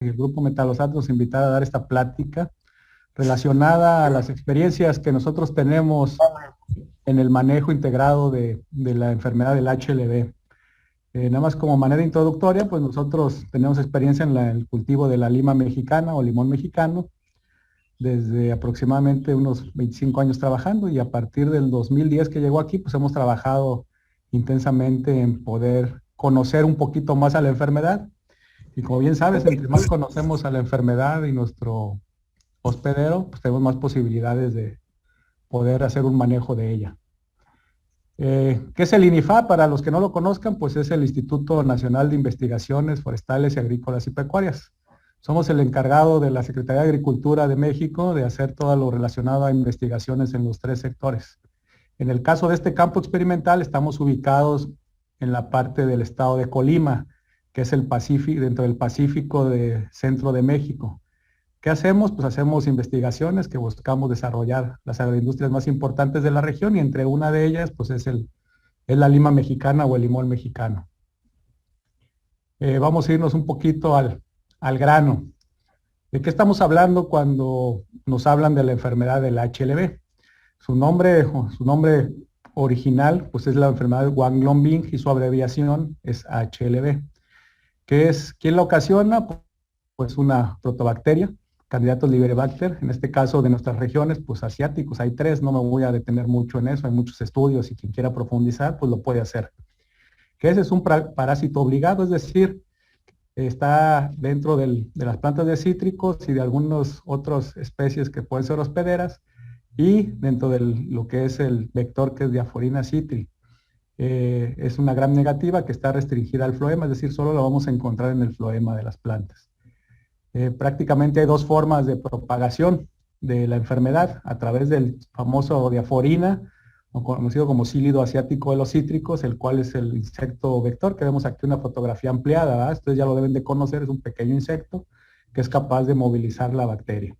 el Grupo Metalosat nos invitara a dar esta plática relacionada a las experiencias que nosotros tenemos en el manejo integrado de la enfermedad del HLV. Nada más como manera introductoria, pues nosotros tenemos experiencia en el cultivo de la lima mexicana o limón mexicano desde aproximadamente unos 25 años trabajando, y a partir del 2010 que llegó aquí, pues hemos trabajado intensamente en poder conocer un poquito más a la enfermedad. Y como bien sabes, entre más conocemos a la enfermedad y nuestro hospedero, pues tenemos más posibilidades de poder hacer un manejo de ella. ¿Qué es el INIFA? Para los que no lo conozcan, pues es el Instituto Nacional de Investigaciones Forestales y Agrícolas y Pecuarias. Somos el encargado de la Secretaría de Agricultura de México de hacer todo lo relacionado a investigaciones en los tres sectores. En el caso de este campo experimental, estamos ubicados en la parte del estado de Colima, que es el Pacífico, dentro del Pacífico de centro de México. ¿Qué hacemos? Pues hacemos investigaciones que buscamos desarrollar las agroindustrias más importantes de la región, y entre una de ellas pues es la lima mexicana o el limón mexicano. Vamos a irnos un poquito al grano. ¿De qué estamos hablando cuando nos hablan de la enfermedad del HLV? Su nombre original pues es la enfermedad de Wang-Lung y su abreviación es HLV. ¿Quién la ocasiona? Pues una protobacteria, Candidatus liberibacter, en este caso de nuestras regiones, pues asiáticos, hay 3, no me voy a detener mucho en eso, hay muchos estudios y quien quiera profundizar, pues lo puede hacer. Que ese es un parásito obligado, es decir, está dentro de las plantas de cítricos y de algunas otras especies que pueden ser hospederas, y dentro de lo que es el vector, que es Diaforina citri. Es una gram negativa que está restringida al floema, es decir, solo lo vamos a encontrar en el floema de las plantas. Prácticamente hay 2 formas de propagación de la enfermedad: a través del famoso Diaforina, o conocido como Cílido asiático de los cítricos, el cual es el insecto vector, que vemos aquí una fotografía ampliada, ¿verdad? Ustedes ya lo deben de conocer, es un pequeño insecto que es capaz de movilizar la bacteria.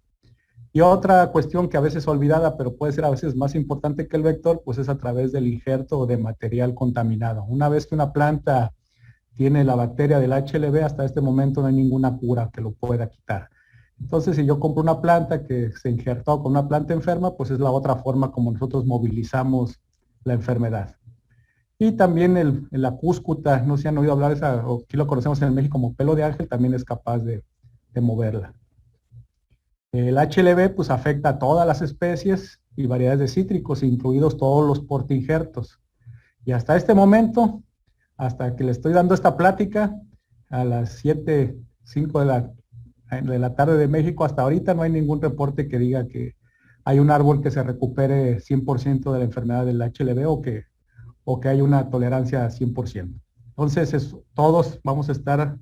Y otra cuestión que a veces es olvidada, pero puede ser a veces más importante que el vector, pues es a través del injerto de material contaminado. Una vez que una planta tiene la bacteria del HLV, hasta este momento no hay ninguna cura que lo pueda quitar. Entonces, si yo compro una planta que se injertó con una planta enferma, pues es la otra forma como nosotros movilizamos la enfermedad. Y también la cúscuta, no sé si han oído hablar de esa, o aquí lo conocemos en México como pelo de ángel, también es capaz de moverla. El HLV pues afecta a todas las especies y variedades de cítricos, incluidos todos los portainjertos. Y hasta este momento, hasta que le estoy dando esta plática, a las 7:05 de la tarde de México, hasta ahorita no hay ningún reporte que diga que hay un árbol que se recupere 100% de la enfermedad del HLV, o que hay una tolerancia a 100%. Entonces, todos vamos a estar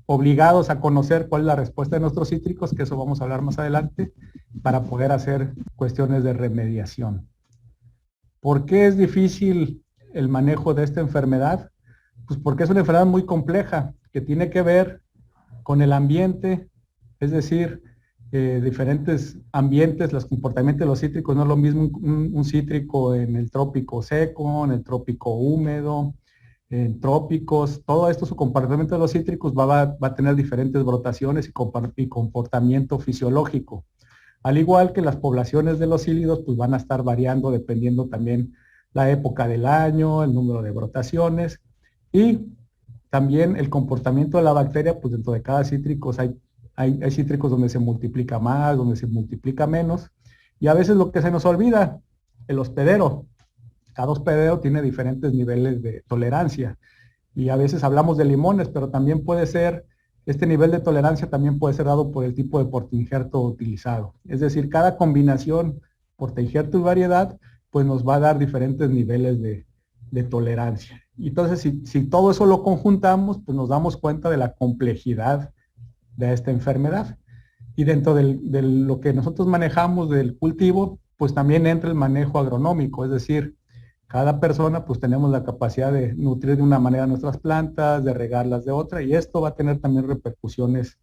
obligados a conocer cuál es la respuesta de nuestros cítricos, que eso vamos a hablar más adelante, para poder hacer cuestiones de remediación. ¿Por qué es difícil el manejo de esta enfermedad? Pues porque es una enfermedad muy compleja, que tiene que ver con el ambiente, es decir, diferentes ambientes, los comportamientos de los cítricos. No es lo mismo un cítrico en el trópico seco, en el trópico húmedo, en trópicos. Todo esto, su comportamiento de los cítricos va a tener diferentes brotaciones y comportamiento fisiológico. Al igual que las poblaciones de los cílidos, pues van a estar variando dependiendo también la época del año, el número de brotaciones, y también el comportamiento de la bacteria. Pues dentro de cada cítrico hay cítricos donde se multiplica más, donde se multiplica menos, y a veces lo que se nos olvida, el hospedero. Cada hospedero tiene diferentes niveles de tolerancia, y a veces hablamos de limones, pero también puede ser, este nivel de tolerancia también puede ser dado por el tipo de portainjerto utilizado. Es decir, cada combinación portainjerto y variedad pues nos va a dar diferentes niveles de tolerancia. Y entonces, si todo eso lo conjuntamos, pues nos damos cuenta de la complejidad de esta enfermedad. Y dentro de lo que nosotros manejamos del cultivo, pues también entra el manejo agronómico, es decir, cada persona pues tenemos la capacidad de nutrir de una manera nuestras plantas, de regarlas de otra, y esto va a tener también repercusiones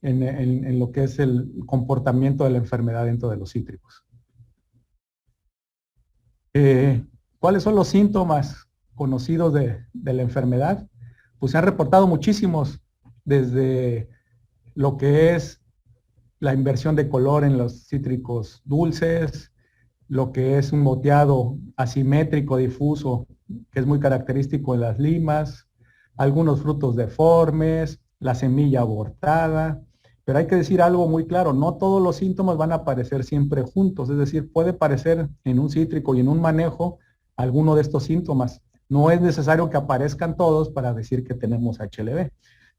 en lo que es el comportamiento de la enfermedad dentro de los cítricos. ¿Cuáles son los síntomas conocidos de la enfermedad? Pues se han reportado muchísimos, desde lo que es la inversión de color en los cítricos dulces, lo que es un moteado asimétrico difuso, que es muy característico en las limas, algunos frutos deformes, la semilla abortada, pero hay que decir algo muy claro, no todos los síntomas van a aparecer siempre juntos, es decir, puede aparecer en un cítrico y en un manejo alguno de estos síntomas. No es necesario que aparezcan todos para decir que tenemos HLB.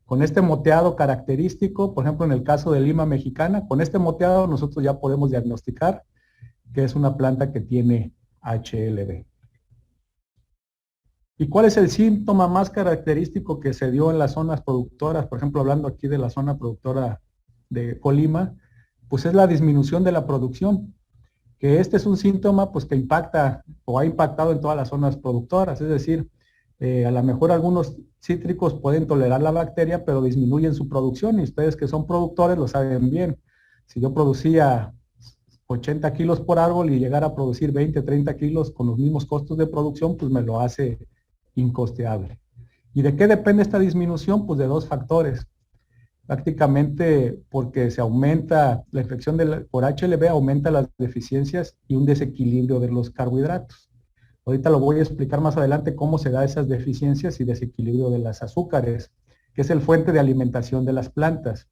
Con este moteado característico, por ejemplo, en el caso de lima mexicana, con este moteado nosotros ya podemos diagnosticar que es una planta que tiene HLB. ¿Y cuál es el síntoma más característico que se dio en las zonas productoras? Por ejemplo, hablando aquí de la zona productora de Colima, pues es la disminución de la producción, que este es un síntoma pues que impacta o ha impactado en todas las zonas productoras, es decir, a lo mejor algunos cítricos pueden tolerar la bacteria, pero disminuyen su producción y ustedes que son productores lo saben bien. Si yo producía 80 kilos por árbol y llegar a producir 20, 30 kilos con los mismos costos de producción, pues me lo hace incosteable. ¿Y de qué depende esta disminución? Pues de dos factores. Prácticamente porque se aumenta la infección por HLB, aumenta las deficiencias y un desequilibrio de los carbohidratos. Ahorita lo voy a explicar más adelante cómo se da esas deficiencias y desequilibrio de las azúcares, que es el fuente de alimentación de las plantas.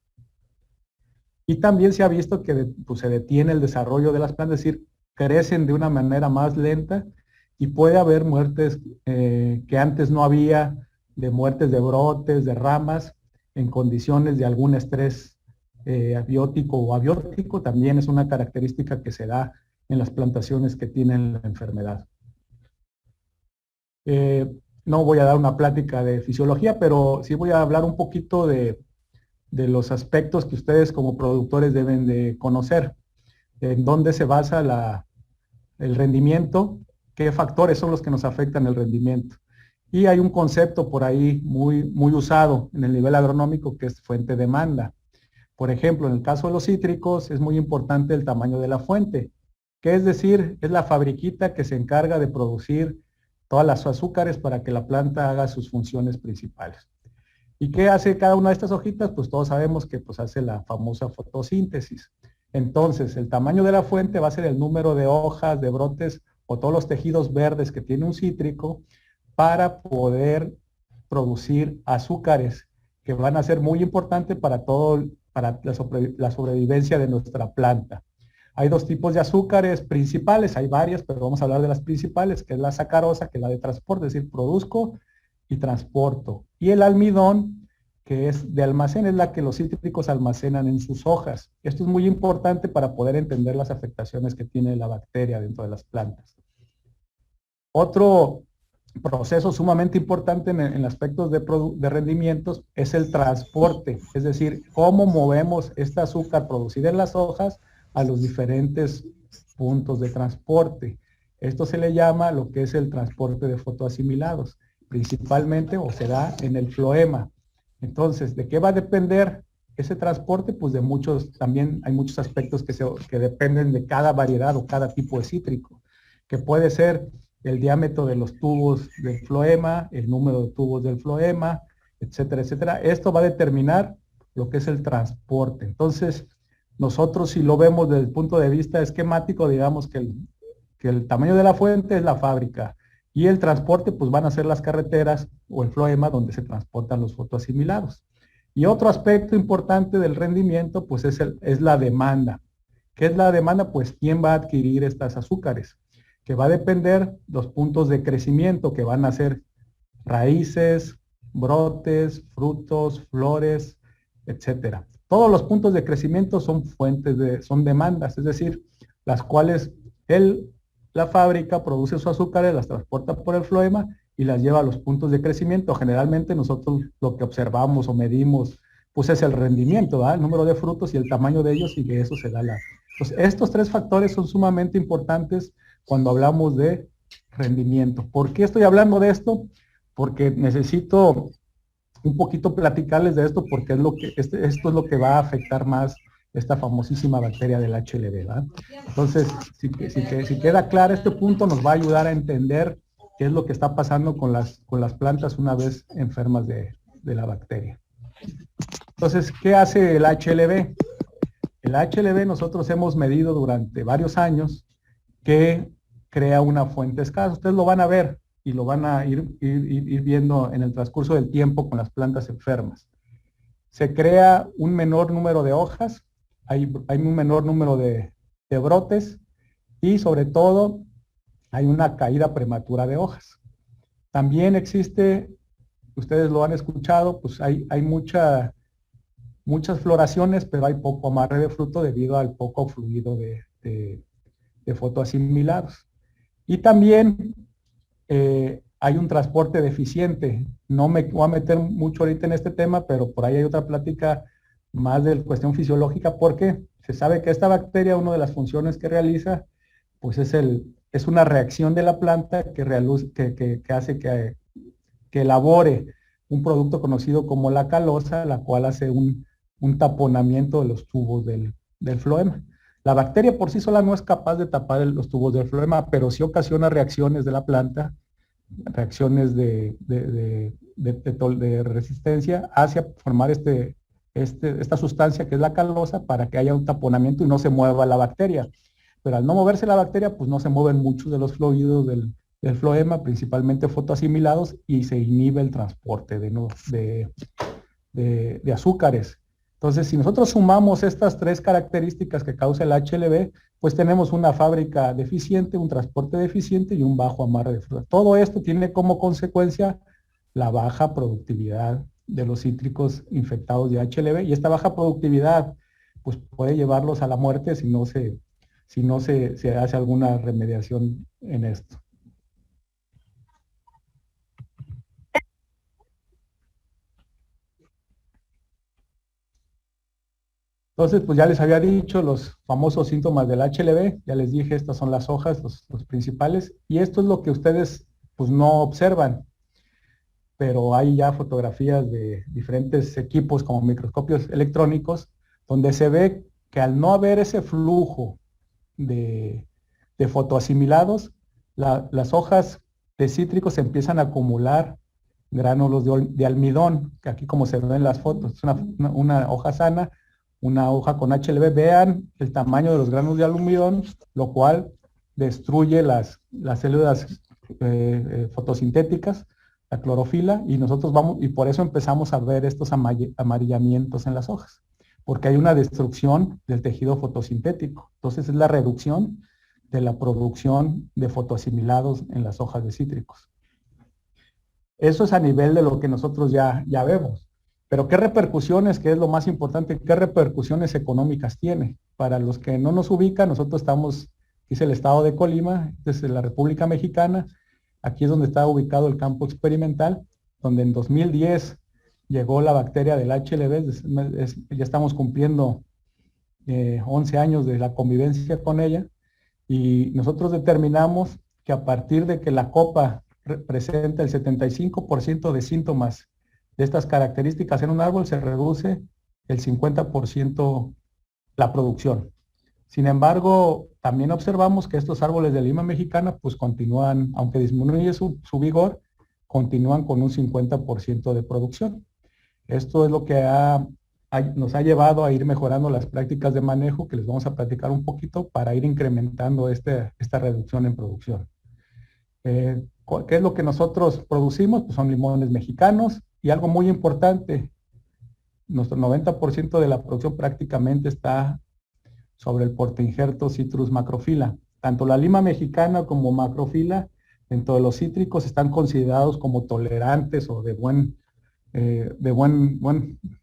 Y también se ha visto que pues, se detiene el desarrollo de las plantas, es decir, crecen de una manera más lenta y puede haber muertes que antes no había, de muertes de brotes, de ramas, en condiciones de algún estrés abiótico o abiótico, también es una característica que se da en las plantaciones que tienen la enfermedad. No voy a dar una plática de fisiología, pero sí voy a hablar un poquito de los aspectos que ustedes como productores deben de conocer. En dónde se basa el rendimiento, qué factores son los que nos afectan el rendimiento. Y hay un concepto por ahí muy usado en el nivel agronómico que es fuente-demanda. Por ejemplo, en el caso de los cítricos es muy importante el tamaño de la fuente, que es decir, es la fabriquita que se encarga de producir todas las azúcares para que la planta haga sus funciones principales. ¿Y qué hace cada una de estas hojitas? Pues todos sabemos que pues, hace la famosa fotosíntesis. Entonces, el tamaño de la fuente va a ser el número de hojas, de brotes o todos los tejidos verdes que tiene un cítrico para poder producir azúcares que van a ser muy importantes para la sobrevivencia de nuestra planta. Hay dos tipos de azúcares principales, hay varias, pero vamos a hablar de las principales, que es la sacarosa, que es la de transporte, es decir, produzco y transporto. Y el almidón, que es de almacén, es la que los cítricos almacenan en sus hojas. Esto es muy importante para poder entender las afectaciones que tiene la bacteria dentro de las plantas. Otro proceso sumamente importante en aspectos de rendimientos es el transporte, es decir, cómo movemos este azúcar producida en las hojas a los diferentes puntos de transporte. Esto se le llama lo que es el transporte de fotoasimilados, principalmente o se da en el floema. Entonces, ¿de qué va a depender ese transporte? Pues de muchos, también hay muchos aspectos que dependen de cada variedad o cada tipo de cítrico, que puede ser el diámetro de los tubos del floema, el número de tubos del floema, etcétera, etcétera. Esto va a determinar lo que es el transporte. Entonces, nosotros si lo vemos desde el punto de vista esquemático, digamos que el tamaño de la fuente es la fábrica y el transporte pues van a ser las carreteras o el floema donde se transportan los fotoasimilados. Y otro aspecto importante del rendimiento pues es la demanda. ¿Qué es la demanda? Pues quién va a adquirir estas azúcares, que va a depender los puntos de crecimiento que van a ser raíces, brotes, frutos, flores, etcétera. Todos los puntos de crecimiento son son demandas, es decir, las cuales la fábrica produce sus azúcares, las transporta por el floema y las lleva a los puntos de crecimiento. Generalmente nosotros lo que observamos o medimos pues es el rendimiento, ¿verdad? El número de frutos y el tamaño de ellos y de eso se da Entonces, estos tres factores son sumamente importantes cuando hablamos de rendimiento. ¿Por qué estoy hablando de esto? Porque necesito un poquito platicarles de esto porque esto es lo que va a afectar más esta famosísima bacteria del HLB, ¿verdad? Entonces, si queda claro este punto, nos va a ayudar a entender qué es lo que está pasando con las plantas una vez enfermas de la bacteria. Entonces, ¿qué hace el HLB? El HLB nosotros hemos medido durante varios años que crea una fuente escasa. Ustedes lo van a ver y lo van a ir viendo en el transcurso del tiempo con las plantas enfermas. Se crea un menor número de hojas, hay un menor número de brotes y sobre todo hay una caída prematura de hojas. También existe, ustedes lo han escuchado, pues hay muchas floraciones, pero hay poco amarre de fruto debido al poco fluido de fotoasimilados. Y también hay un transporte deficiente. No me voy a meter mucho ahorita en este tema, pero por ahí hay otra plática más de cuestión fisiológica, porque se sabe que esta bacteria, una de las funciones que realiza, pues es una reacción de la planta que hace que elabore un producto conocido como la calosa, la cual hace un taponamiento de los tubos del floema. La bacteria por sí sola no es capaz de tapar los tubos del floema, pero sí ocasiona reacciones de la planta, reacciones de resistencia hacia formar esta sustancia que es la calosa para que haya un taponamiento y no se mueva la bacteria. Pero al no moverse la bacteria, pues no se mueven muchos de los fluidos del floema, principalmente fotoasimilados, y se inhibe el transporte de azúcares. Entonces, si nosotros sumamos estas tres características que causa el HLB, pues tenemos una fábrica deficiente, un transporte deficiente y un bajo amarre de fruta. Todo esto tiene como consecuencia la baja productividad de los cítricos infectados de HLB, y esta baja productividad pues puede llevarlos a la muerte si no se hace alguna remediación en esto. Entonces, pues ya les había dicho los famosos síntomas del HLB, ya les dije, estas son las hojas, los principales, y esto es lo que ustedes pues no observan, pero hay ya fotografías de diferentes equipos como microscopios electrónicos, donde se ve que al no haber ese flujo de fotoasimilados, las hojas de cítricos se empiezan a acumular gránulos de almidón, que aquí como se ven en las fotos, es una hoja sana, una hoja con HLB. Vean el tamaño de los gránulos de almidón, lo cual destruye las células fotosintéticas, la clorofila, y nosotros y por eso empezamos a ver estos amarillamientos en las hojas, porque hay una destrucción del tejido fotosintético. Entonces es la reducción de la producción de fotoasimilados en las hojas de cítricos. Eso es a nivel de lo que nosotros ya vemos. Pero ¿qué repercusiones, que es lo más importante, qué repercusiones económicas tiene? Para los que no nos ubican, nosotros estamos, aquí es el estado de Colima, desde la República Mexicana. Aquí es donde está ubicado el campo experimental, donde en 2010 llegó la bacteria del HLB. Ya estamos cumpliendo 11 años de la convivencia con ella, y nosotros determinamos que a partir de que la copa presenta el 75% de síntomas de estas características en un árbol, se reduce el 50% la producción. Sin embargo, también observamos que estos árboles de Lima mexicana pues continúan, aunque disminuye su vigor, continúan con un 50% de producción. Esto es lo que nos ha llevado a ir mejorando las prácticas de manejo, que les vamos a platicar un poquito, para ir incrementando esta reducción en producción. ¿Qué es lo que nosotros producimos? Pues son limones mexicanos, y algo muy importante, nuestro 90% de la producción prácticamente está sobre el portainjerto Citrus macrophylla. Tanto la lima mexicana como macrophylla, dentro de los cítricos, están considerados como tolerantes o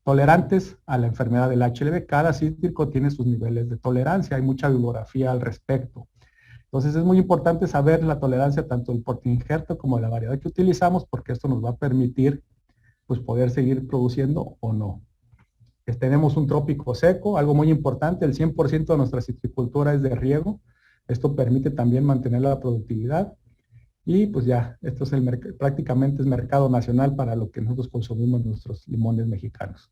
tolerantes a la enfermedad del HLB. Cada cítrico tiene sus niveles de tolerancia, hay mucha bibliografía al respecto. Entonces es muy importante saber la tolerancia tanto del portainjerto como de la variedad que utilizamos, porque esto nos va a permitir pues poder seguir produciendo o no. Tenemos un trópico seco, algo muy importante, el 100% de nuestra citricultura es de riego. Esto permite también mantener la productividad. Y pues ya, esto es prácticamente es mercado nacional para lo que nosotros consumimos nuestros limones mexicanos.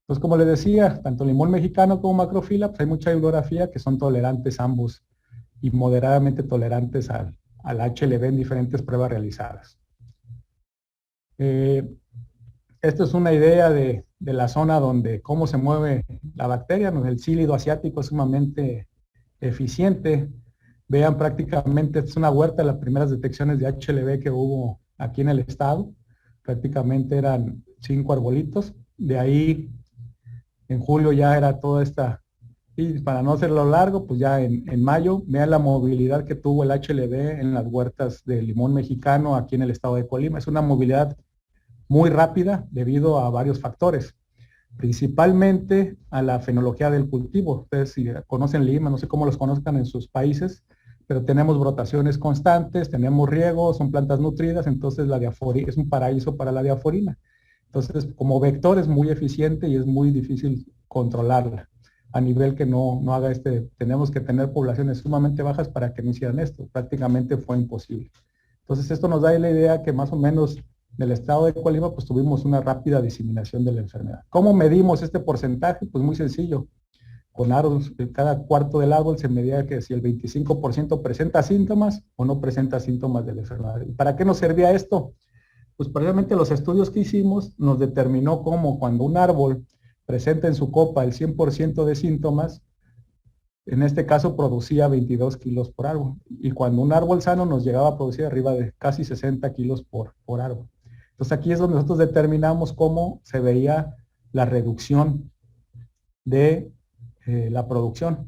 Entonces, como les decía, tanto limón mexicano como macrophylla, pues hay mucha bibliografía que son tolerantes ambos, y moderadamente tolerantes al HLB en diferentes pruebas realizadas. Esta es una idea de la zona donde cómo se mueve la bacteria. El sílido asiático es sumamente eficiente. Vean, prácticamente es una huerta de las primeras detecciones de HLB que hubo aquí en el estado. Prácticamente eran 5 arbolitos. De ahí, en julio ya era toda esta. Y para no hacerlo largo, pues ya en mayo, vean la movilidad que tuvo el HLB en las huertas de limón mexicano aquí en el estado de Colima. Es una movilidad muy rápida debido a varios factores, principalmente a la fenología del cultivo. Ustedes si conocen Lima, no sé cómo los conozcan en sus países, pero tenemos brotaciones constantes, tenemos riego, son plantas nutridas, entonces la diaforina es un paraíso para la diaforina. Entonces, como vector es muy eficiente y es muy difícil controlarla a nivel que no haga tenemos que tener poblaciones sumamente bajas para que no hicieran esto. Prácticamente fue imposible. Entonces, esto nos da la idea que más o menos del estado de Colima, pues tuvimos una rápida diseminación de la enfermedad. ¿Cómo medimos este porcentaje? Pues muy sencillo. Con árboles, cada cuarto del árbol se medía que si el 25% presenta síntomas o no presenta síntomas de la enfermedad. ¿Y para qué nos servía esto? Pues precisamente los estudios que hicimos nos determinó cómo cuando un árbol presenta en su copa el 100% de síntomas, en este caso producía 22 kilos por árbol. Y cuando un árbol sano nos llegaba a producir arriba de casi 60 kilos por árbol. Entonces aquí es donde nosotros determinamos cómo se veía la reducción de la producción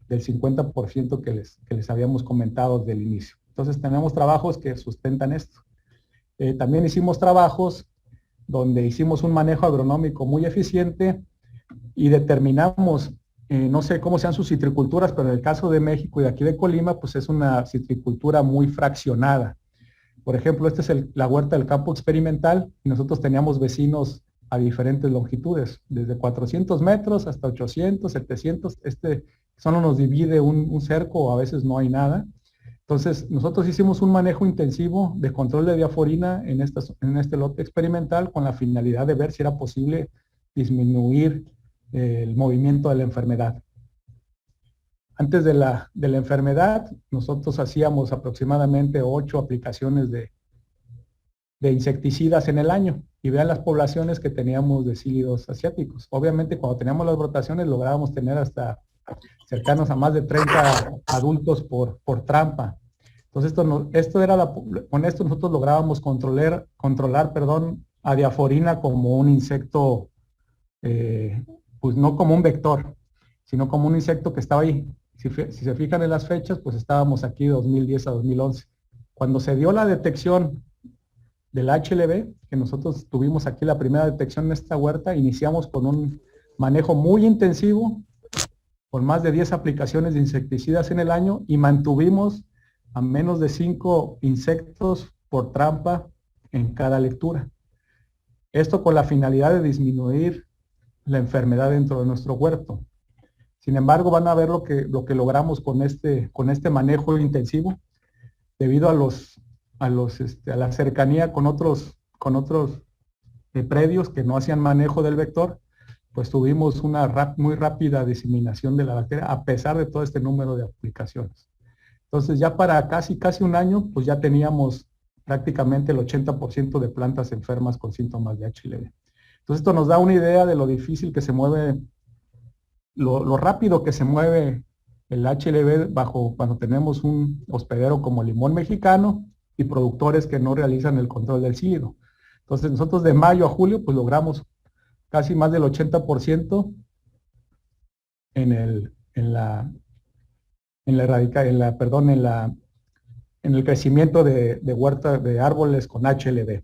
del 50% que les habíamos comentado desde el inicio. Entonces tenemos trabajos que sustentan esto. También hicimos trabajos donde hicimos un manejo agronómico muy eficiente y determinamos, no sé cómo sean sus citriculturas, pero en el caso de México y de aquí de Colima, pues es una citricultura muy fraccionada. Por ejemplo, esta es la huerta del campo experimental y nosotros teníamos vecinos a diferentes longitudes, desde 400 metros hasta 800, 700. Solo nos divide un cerco o a veces no hay nada. Entonces, nosotros hicimos un manejo intensivo de control de diaforina en este lote experimental con la finalidad de ver si era posible disminuir el movimiento de la enfermedad. Antes de la enfermedad, nosotros hacíamos aproximadamente 8 aplicaciones de insecticidas en el año y vean las poblaciones que teníamos de sílidos asiáticos. Obviamente, cuando teníamos las brotaciones lográbamos tener hasta cercanos a más de 30 adultos por trampa. Entonces, con esto nosotros lográbamos controlar a diaforina como un insecto, pues no como un vector, sino como un insecto que estaba ahí. Si se fijan en las fechas, pues estábamos aquí 2010 a 2011. Cuando se dio la detección del HLB, que nosotros tuvimos aquí la primera detección en esta huerta, iniciamos con un manejo muy intensivo, con más de 10 aplicaciones de insecticidas en el año y mantuvimos a menos de 5 insectos por trampa en cada lectura. Esto con la finalidad de disminuir la enfermedad dentro de nuestro huerto. Sin embargo, van a ver lo que logramos con este manejo intensivo, debido a la cercanía con otros predios que no hacían manejo del vector, pues tuvimos una muy rápida diseminación de la bacteria a pesar de todo este número de aplicaciones. Entonces ya para casi un año, pues ya teníamos prácticamente el 80% de plantas enfermas con síntomas de HLB. Entonces esto nos da una idea de lo difícil que se mueve, lo rápido que se mueve el HLB cuando tenemos un hospedero como Limón Mexicano y productores que no realizan el control del sílido. Entonces nosotros de mayo a julio pues logramos casi más del 80% en el crecimiento de huerta de árboles con HLB.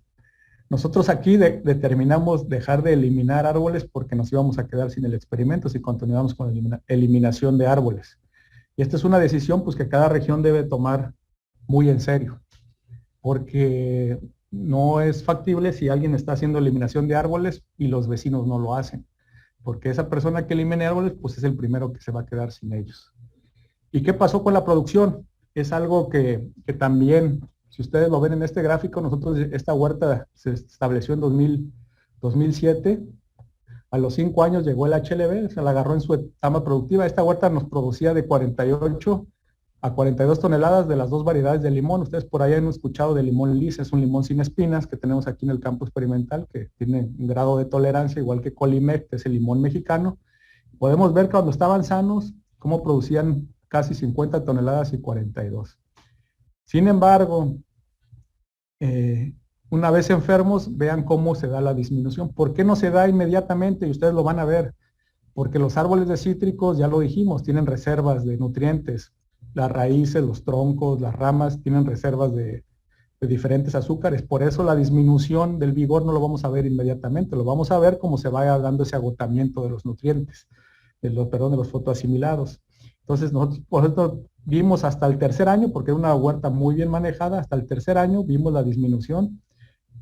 Nosotros aquí determinamos dejar de eliminar árboles porque nos íbamos a quedar sin el experimento si continuamos con la eliminación de árboles. Y esta es una decisión pues que cada región debe tomar muy en serio, porque no es factible si alguien está haciendo eliminación de árboles y los vecinos no lo hacen, porque esa persona que elimine árboles pues es el primero que se va a quedar sin ellos. ¿Y qué pasó con la producción? Es algo que también, si ustedes lo ven en este gráfico, esta huerta se estableció en 2007. A los 5 años llegó el HLB, se la agarró en su etapa productiva. Esta huerta nos producía de 48 a 42 toneladas de las dos variedades de limón. Ustedes por ahí han escuchado de limón lis, es un limón sin espinas que tenemos aquí en el campo experimental, que tiene un grado de tolerancia igual que Colimec, que es el limón mexicano. Podemos ver cuando estaban sanos, cómo producían casi 50 toneladas y 42. Sin embargo, una vez enfermos, vean cómo se da la disminución. ¿Por qué no se da inmediatamente? Y ustedes lo van a ver. Porque los árboles de cítricos, ya lo dijimos, tienen reservas de nutrientes. Las raíces, los troncos, las ramas tienen reservas de diferentes azúcares. Por eso la disminución del vigor no lo vamos a ver inmediatamente. Lo vamos a ver cómo se vaya dando ese agotamiento de los nutrientes, de los fotoasimilados. Entonces nosotros por eso vimos hasta el tercer año, porque era una huerta muy bien manejada, hasta el tercer año vimos la disminución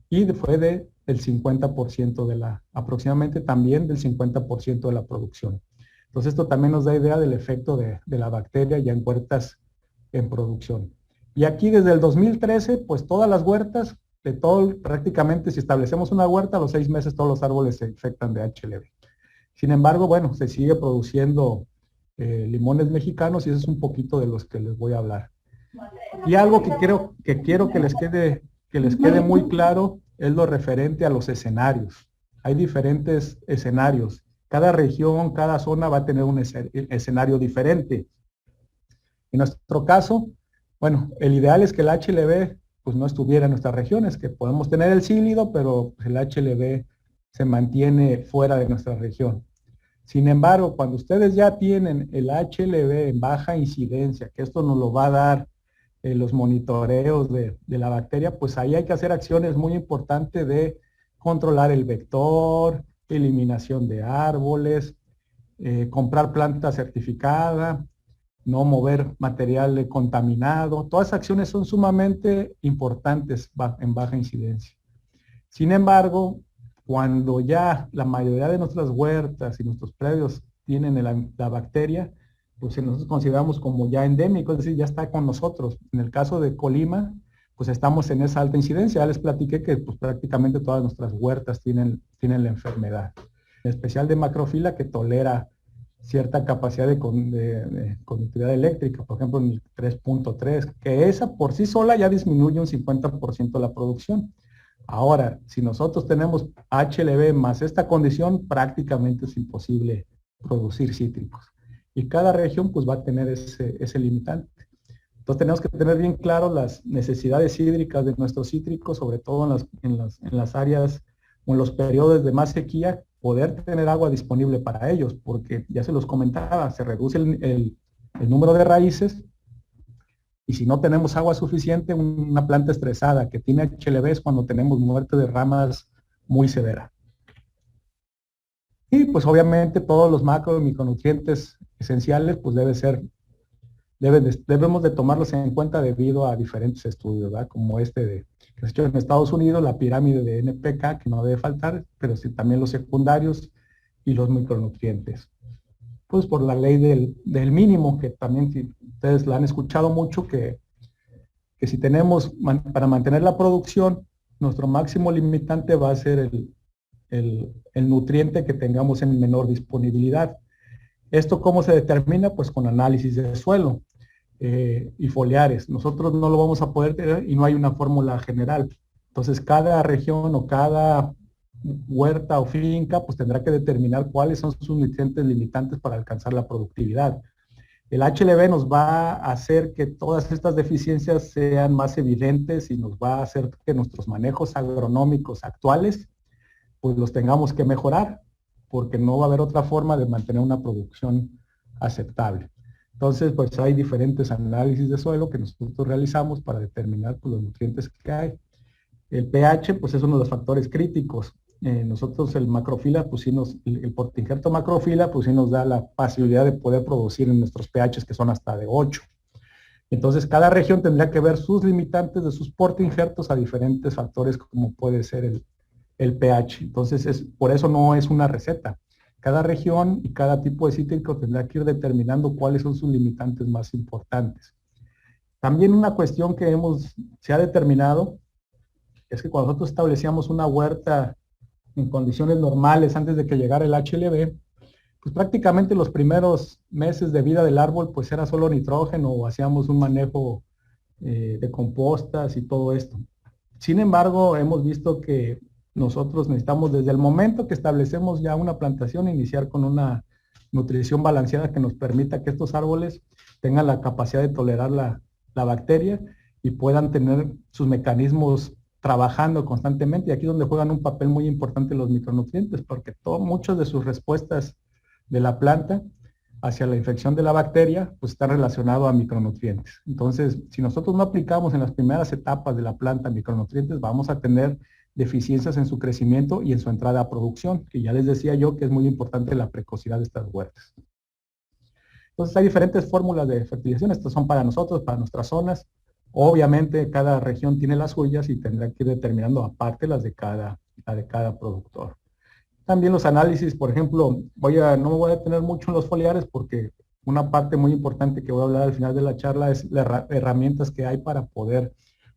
y fue del 50% aproximadamente también del 50% de la producción. Entonces esto también nos da idea del efecto de la bacteria ya en huertas en producción. Y aquí desde el 2013, pues todas las huertas, prácticamente si establecemos una huerta, a los 6 meses todos los árboles se infectan de HLB. Sin embargo, bueno, se sigue produciendo limones mexicanos y eso es un poquito de los que les voy a hablar. Y algo que quiero que les quede muy claro es lo referente a los escenarios. Hay diferentes escenarios. Cada región, cada zona va a tener un escenario diferente. En nuestro caso, bueno, el ideal es que el HLB pues no estuviera en nuestras regiones, que podemos tener el sílido, pero el HLB se mantiene fuera de nuestra región. Sin embargo, cuando ustedes ya tienen el HLB en baja incidencia, que esto nos lo va a dar los monitoreos de la bacteria, pues ahí hay que hacer acciones muy importantes de controlar el vector, eliminación de árboles, comprar planta certificada, no mover material contaminado. Todas esas acciones son sumamente importantes en baja incidencia. Sin embargo, cuando ya la mayoría de nuestras huertas y nuestros predios tienen la bacteria, pues nosotros consideramos como ya endémico, es decir, ya está con nosotros. En el caso de Colima, pues estamos en esa alta incidencia. Ya les platiqué que pues, prácticamente todas nuestras huertas tienen la enfermedad. En especial de macrofila, que tolera cierta capacidad de conductividad eléctrica, por ejemplo en el 3.3, que esa por sí sola ya disminuye un 50% la producción. Ahora, si nosotros tenemos HLB más esta condición, prácticamente es imposible producir cítricos. Y cada región pues va a tener ese limitante. Entonces tenemos que tener bien claro las necesidades hídricas de nuestros cítricos, sobre todo en las áreas o en los periodos de más sequía, poder tener agua disponible para ellos, porque ya se los comentaba, se reduce el número de raíces y si no tenemos agua suficiente, una planta estresada que tiene HLB es cuando tenemos muerte de ramas muy severa. Y pues obviamente todos los macro y micronutrientes esenciales pues debemos de tomarlos en cuenta debido a diferentes estudios, ¿verdad? Como que se ha hecho en Estados Unidos, la pirámide de NPK, que no debe faltar, pero sí también los secundarios y los micronutrientes. Pues por la ley del mínimo, que también si ustedes la han escuchado mucho, que si tenemos, para mantener la producción, nuestro máximo limitante va a ser el nutriente que tengamos en menor disponibilidad. ¿Esto cómo se determina? Pues con análisis de suelo y foliares. Nosotros no lo vamos a poder tener y no hay una fórmula general. Entonces cada región o cada huerta o finca pues tendrá que determinar cuáles son sus nutrientes limitantes para alcanzar la productividad. El HLB nos va a hacer que todas estas deficiencias sean más evidentes y nos va a hacer que nuestros manejos agronómicos actuales pues los tengamos que mejorar, porque no va a haber otra forma de mantener una producción aceptable. Entonces, pues hay diferentes análisis de suelo que nosotros realizamos para determinar pues, los nutrientes que hay. El pH, pues es uno de los factores críticos. Nosotros el macrofila, pues sí el portainjerto macrofila, pues sí nos da la posibilidad de poder producir en nuestros pHs que son hasta de 8. Entonces, cada región tendría que ver sus limitantes de sus portainjertos a diferentes factores como puede ser el pH. Entonces, por eso no es una receta. Cada región y cada tipo de cítrico tendrá que ir determinando cuáles son sus limitantes más importantes. También una cuestión que se ha determinado es que cuando nosotros establecíamos una huerta en condiciones normales antes de que llegara el HLB, Pues prácticamente los primeros meses de vida del árbol pues era solo nitrógeno o hacíamos un manejo de compostas y todo esto. Sin embargo, hemos visto que nosotros necesitamos desde el momento que establecemos ya una plantación iniciar con una nutrición balanceada que nos permita que estos árboles tengan la capacidad de tolerar la bacteria y puedan tener sus mecanismos trabajando constantemente. Y aquí es donde juegan un papel muy importante los micronutrientes, porque muchas de sus respuestas de la planta hacia la infección de la bacteria, pues está relacionado a micronutrientes. Entonces, si nosotros no aplicamos en las primeras etapas de la planta micronutrientes, vamos a tener deficiencias en su crecimiento y en su entrada a producción, que ya les decía yo que es muy importante la precocidad de estas huertas. Entonces, hay diferentes fórmulas de fertilización. Estas son para nosotros, para nuestras zonas. Obviamente, cada región tiene las suyas y tendrá que ir determinando aparte la de cada productor. También los análisis, por ejemplo, no me voy a detener mucho en los foliares porque una parte muy importante que voy a hablar al final de la charla es las herramientas que hay para poder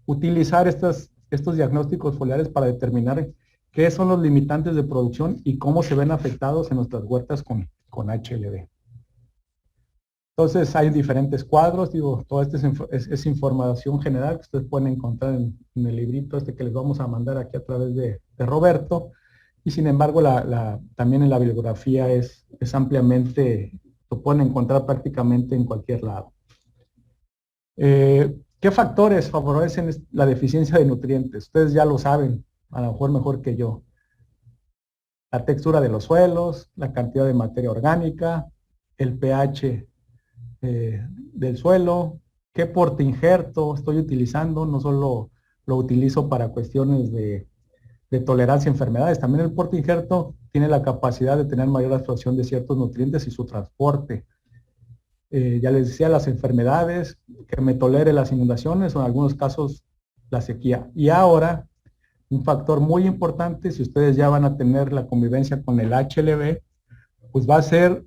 utilizar estos diagnósticos foliares para determinar qué son los limitantes de producción y cómo se ven afectados en nuestras huertas con HLB. Entonces hay diferentes cuadros, digo, toda esta es información general que ustedes pueden encontrar en el librito que les vamos a mandar aquí a través de Roberto. Y sin embargo, también en la bibliografía es ampliamente, lo pueden encontrar prácticamente en cualquier lado. ¿Qué factores favorecen la deficiencia de nutrientes? Ustedes ya lo saben, a lo mejor que yo. La textura de los suelos, la cantidad de materia orgánica, el pH del suelo, qué portainjerto estoy utilizando, no solo lo utilizo para cuestiones de tolerancia a enfermedades. También el portainjerto tiene la capacidad de tener mayor absorción de ciertos nutrientes y su transporte. Ya les decía, las enfermedades, que me tolere las inundaciones o en algunos casos la sequía. Y ahora, un factor muy importante, si ustedes ya van a tener la convivencia con el HLB, pues va a ser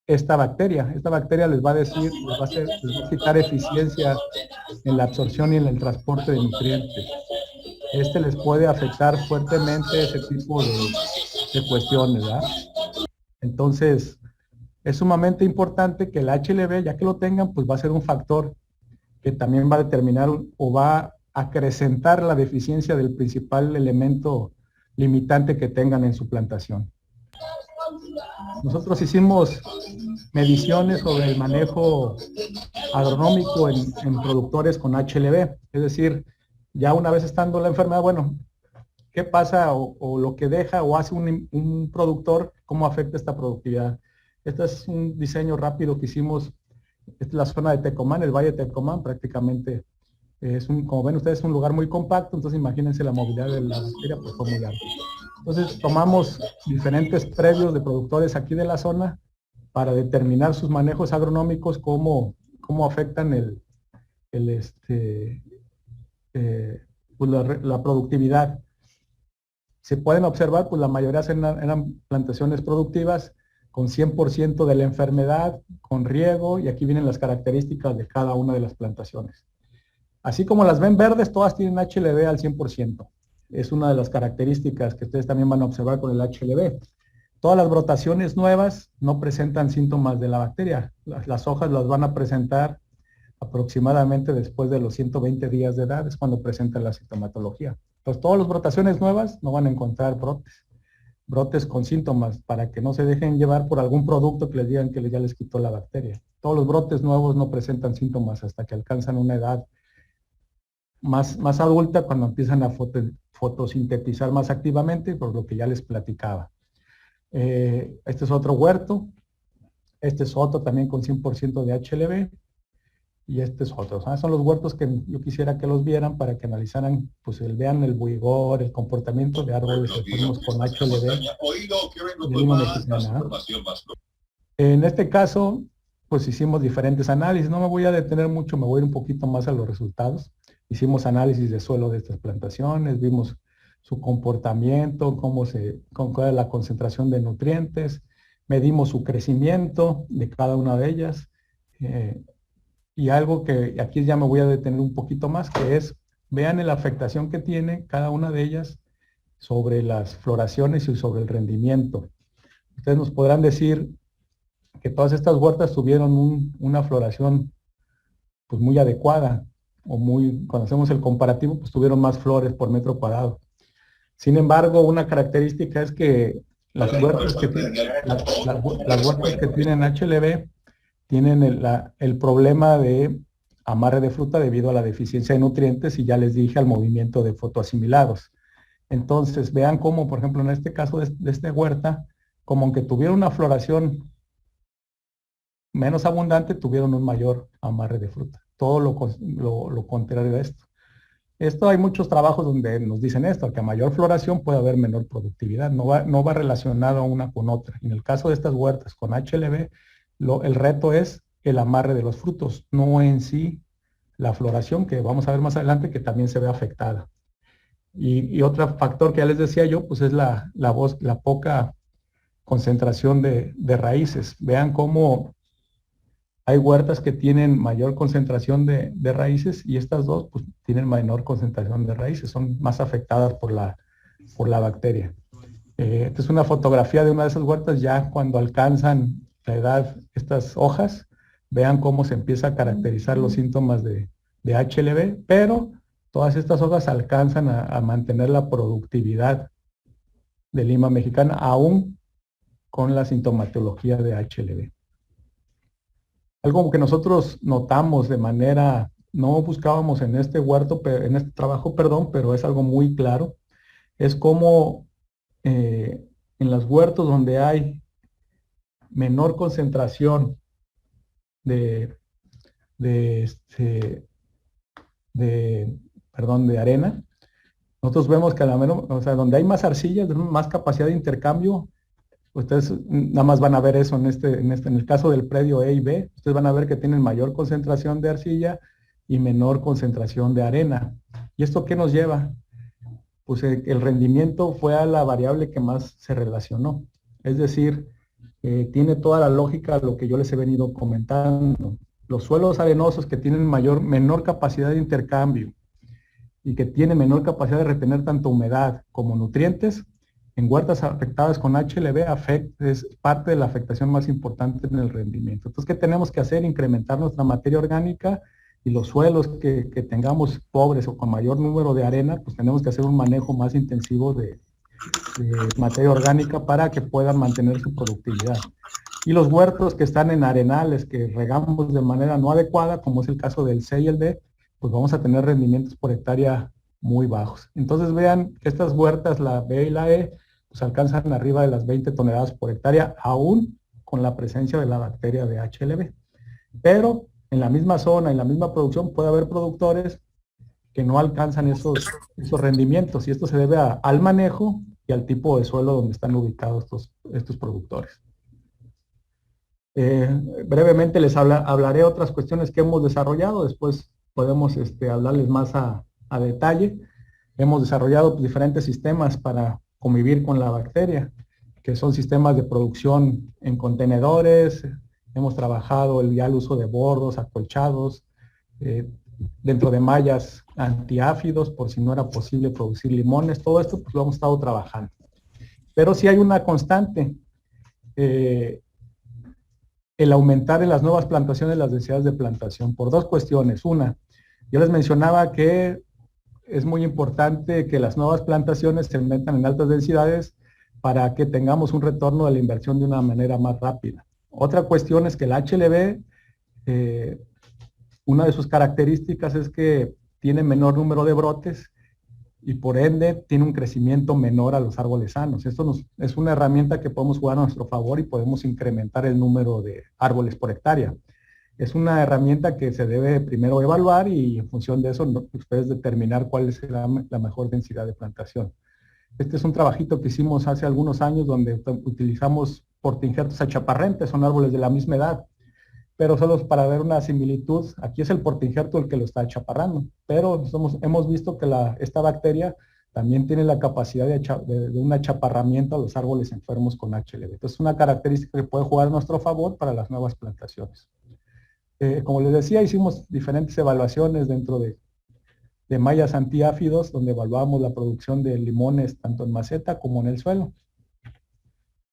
esta bacteria. Esta bacteria les va a decir, les va a quitar eficiencia en la absorción y en el transporte de nutrientes. Les puede afectar fuertemente ese tipo de cuestiones, ¿verdad? Entonces, es sumamente importante que el HLB, ya que lo tengan, pues va a ser un factor que también va a determinar o va a acrecentar la deficiencia del principal elemento limitante que tengan en su plantación. Nosotros hicimos mediciones sobre el manejo agronómico en productores con HLB, es decir, ya una vez estando la enfermedad, bueno, ¿qué pasa o lo que deja o hace un productor, cómo afecta esta productividad? Este es un diseño rápido que hicimos. Esta es la zona de Tecomán, el Valle de Tecomán, prácticamente como ven ustedes, es un lugar muy compacto, entonces imagínense la movilidad de la bacteria, pues fue muy larga. Entonces tomamos diferentes predios de productores aquí de la zona para determinar sus manejos agronómicos, cómo afectan pues la productividad. Se pueden observar, pues la mayoría eran plantaciones productivas con 100% de la enfermedad, con riego, y aquí vienen las características de cada una de las plantaciones. Así como las ven verdes, todas tienen HLB al 100%. Es una de las características que ustedes también van a observar con el HLB. Todas las brotaciones nuevas no presentan síntomas de la bacteria. Las hojas las van a presentar aproximadamente después de los 120 días de edad, es cuando presentan la sintomatología. Entonces, todas las brotaciones nuevas no van a encontrar brotes con síntomas, para que no se dejen llevar por algún producto que les digan que ya les quitó la bacteria. Todos los brotes nuevos no presentan síntomas hasta que alcanzan una edad más adulta, cuando empiezan a fotosintetizar más activamente, por lo que ya les platicaba. Este es otro huerto, este es otro también con 100% de HLB, y este es otro. Son los huertos que yo quisiera que los vieran para que analizaran, pues vean el vigor, el comportamiento de árboles que tenemos con HLB de Lima mexicana. En este caso, pues hicimos diferentes análisis. No me voy a detener mucho, me voy a ir un poquito más a los resultados. Hicimos análisis de suelo de estas plantaciones, vimos su comportamiento, cuál es la concentración de nutrientes, medimos su crecimiento de cada una de ellas. Y algo que aquí ya me voy a detener un poquito más, que es, vean la afectación que tiene cada una de ellas sobre las floraciones y sobre el rendimiento. ustedes nos podrán decir que todas estas huertas tuvieron una floración pues muy adecuada, o muy, cuando hacemos el comparativo, pues tuvieron más flores por metro cuadrado. Sin embargo, una característica es que las huertas que, las huertas que tienen HLB tienen el problema de amarre de fruta debido a la deficiencia de nutrientes y ya les dije al movimiento de fotoasimilados. Entonces, vean cómo, por ejemplo, en este caso de esta huerta, como aunque tuvieron una floración menos abundante, tuvieron un mayor amarre de fruta. Todo lo contrario a esto. Esto hay muchos trabajos donde nos dicen esto, que a mayor floración puede haber menor productividad, no va relacionado una con otra. En el caso de estas huertas con HLB, el reto es el amarre de los frutos, no en sí la floración, que vamos a ver más adelante que también se ve afectada. Y otro factor que ya les decía yo, pues es la poca concentración de raíces. Vean cómo hay huertas que tienen mayor concentración de raíces y estas dos pues, tienen menor concentración de raíces, son más afectadas por la bacteria. Esta es una fotografía de una de esas huertas ya cuando alcanzan la edad estas hojas. Vean cómo se empieza a caracterizar los síntomas de HLB, pero todas estas hojas alcanzan a mantener la productividad de lima mexicana aún con la sintomatología de HLB. Algo que nosotros notamos de manera, no buscábamos en este huerto, en este trabajo, perdón, pero es algo muy claro, es como en los huertos donde hay menor concentración de arena, nosotros vemos que a la menos, o sea, donde hay más arcillas, más capacidad de intercambio, ustedes nada más van a ver eso en el caso del predio E y B, ustedes van a ver que tienen mayor concentración de arcilla y menor concentración de arena. ¿Y esto qué nos lleva? Pues el rendimiento fue a la variable que más se relacionó. Es decir, tiene toda la lógica lo que yo les he venido comentando. Los suelos arenosos que tienen menor capacidad de intercambio y que tienen menor capacidad de retener tanto humedad como nutrientes, en huertas afectadas con HLB es parte de la afectación más importante en el rendimiento. Entonces, ¿qué tenemos que hacer? Incrementar nuestra materia orgánica y los suelos que tengamos pobres o con mayor número de arena, pues tenemos que hacer un manejo más intensivo de materia orgánica para que puedan mantener su productividad. Y los huertos que están en arenales, que regamos de manera no adecuada, como es el caso del C y el D, pues vamos a tener rendimientos por hectárea muy bajos. Entonces vean que estas huertas, la B y la E, pues alcanzan arriba de las 20 toneladas por hectárea, aún con la presencia de la bacteria de HLB. Pero en la misma zona, en la misma producción, puede haber productores que no alcanzan esos rendimientos, y esto se debe al manejo y al tipo de suelo donde están ubicados estos productores. Brevemente les hablaré otras cuestiones que hemos desarrollado, después podemos hablarles más a detalle. Hemos desarrollado diferentes sistemas para convivir con la bacteria, que son sistemas de producción en contenedores. Hemos trabajado ya el uso de bordos, acolchados, dentro de mallas antiáfidos, por si no era posible producir limones. Todo esto pues lo hemos estado trabajando. Pero sí hay una constante, el aumentar en las nuevas plantaciones las densidades de plantación, por dos cuestiones. Una, yo les mencionaba que es muy importante que las nuevas plantaciones se metan en altas densidades para que tengamos un retorno de la inversión de una manera más rápida. Otra cuestión es que el HLB, una de sus características es que tiene menor número de brotes y por ende tiene un crecimiento menor a los árboles sanos. Esto es una herramienta que podemos jugar a nuestro favor y podemos incrementar el número de árboles por hectárea. Es una herramienta que se debe primero evaluar y en función de eso ustedes determinar cuál es la mejor densidad de plantación. Este es un trabajito que hicimos hace algunos años donde utilizamos portainjertos achaparrentes, son árboles de la misma edad, pero solo para ver una similitud, aquí es el portainjerto el que lo está achaparrando, pero hemos visto que esta bacteria también tiene la capacidad de un achaparramiento a los árboles enfermos con HLB. Entonces es una característica que puede jugar a nuestro favor para las nuevas plantaciones. Como les decía, hicimos diferentes evaluaciones dentro de mallas antiáfidos, donde evaluamos la producción de limones tanto en maceta como en el suelo.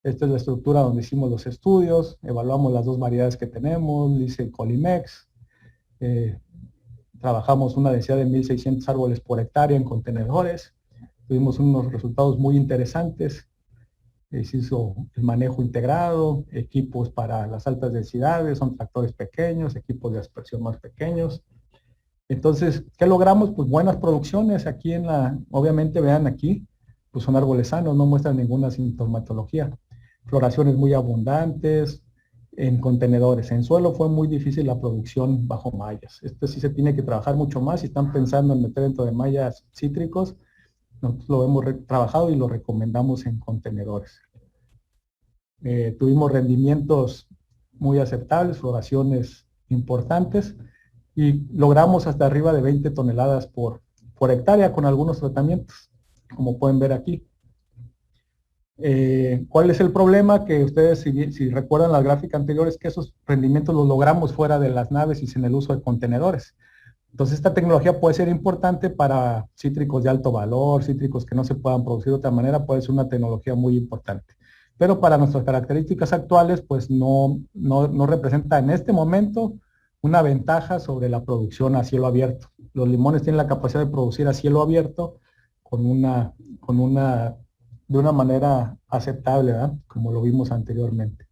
Esta es la estructura donde hicimos los estudios, evaluamos las dos variedades que tenemos, Lice y Colimex. Trabajamos una densidad de 1.600 árboles por hectárea en contenedores. Tuvimos unos resultados muy interesantes. Se hizo el manejo integrado, equipos para las altas densidades, son tractores pequeños, equipos de aspersión más pequeños. Entonces, ¿qué logramos? Pues buenas producciones. Aquí obviamente vean aquí, pues son árboles sanos, no muestran ninguna sintomatología. Floraciones muy abundantes en contenedores. En suelo fue muy difícil la producción bajo mallas. Esto sí se tiene que trabajar mucho más. Si están pensando en meter dentro de mallas cítricos, nosotros lo hemos trabajado y lo recomendamos en contenedores. Tuvimos rendimientos muy aceptables, floraciones importantes y logramos hasta arriba de 20 toneladas por hectárea con algunos tratamientos, como pueden ver aquí. ¿Cuál es el problema? Que ustedes, si recuerdan la gráfica anterior, es que esos rendimientos los logramos fuera de las naves y sin el uso de contenedores. Entonces, esta tecnología puede ser importante para cítricos de alto valor, cítricos que no se puedan producir de otra manera, puede ser una tecnología muy importante. Pero para nuestras características actuales, pues no representa en este momento una ventaja sobre la producción a cielo abierto. Los limones tienen la capacidad de producir a cielo abierto de una manera aceptable, ¿verdad? Como lo vimos anteriormente.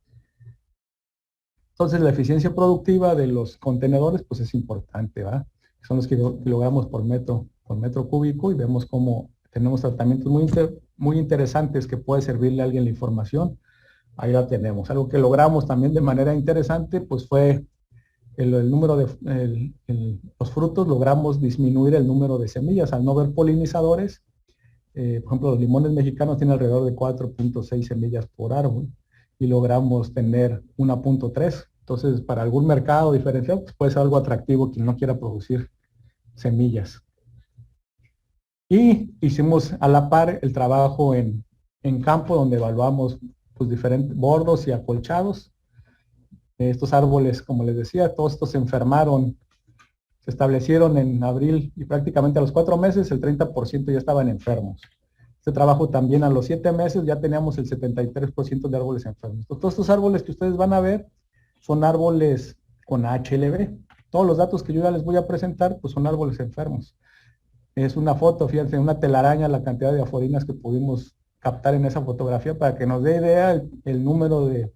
Entonces, la eficiencia productiva de los contenedores, pues es importante, ¿verdad? Son los que logramos por metro cúbico y vemos cómo tenemos tratamientos muy interesantes que puede servirle a alguien la información. Ahí la tenemos. Algo que logramos también de manera interesante, pues fue el número de los frutos, logramos disminuir el número de semillas al no ver polinizadores. Por ejemplo, los limones mexicanos tienen alrededor de 4.6 semillas por árbol y logramos tener 1.3. Entonces, para algún mercado diferenciado, pues puede ser algo atractivo quien no quiera producir semillas. Y hicimos a la par el trabajo en campo, donde evaluamos pues, diferentes bordos y acolchados. Estos árboles, como les decía, todos estos se enfermaron, se establecieron en abril y prácticamente a los 4 meses el 30% ya estaban enfermos. Este trabajo también a los 7 meses ya teníamos el 73% de árboles enfermos. Todos estos árboles que ustedes van a ver son árboles con HLB. Todos los datos que yo ya les voy a presentar pues son árboles enfermos. Es una foto, fíjense, una telaraña, la cantidad de aforinas que pudimos captar en esa fotografía para que nos dé idea el número de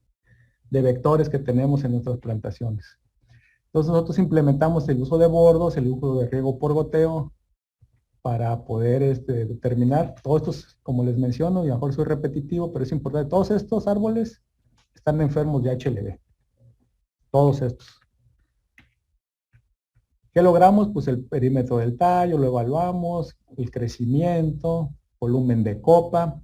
vectores que tenemos en nuestras plantaciones. Entonces nosotros implementamos el uso de bordos, el uso de riego por goteo para poder determinar todos estos, como les menciono, y a lo mejor soy repetitivo, pero es importante, todos estos árboles están enfermos de HLB. Todos estos. ¿Qué logramos? Pues el perímetro del tallo, lo evaluamos, el crecimiento, volumen de copa.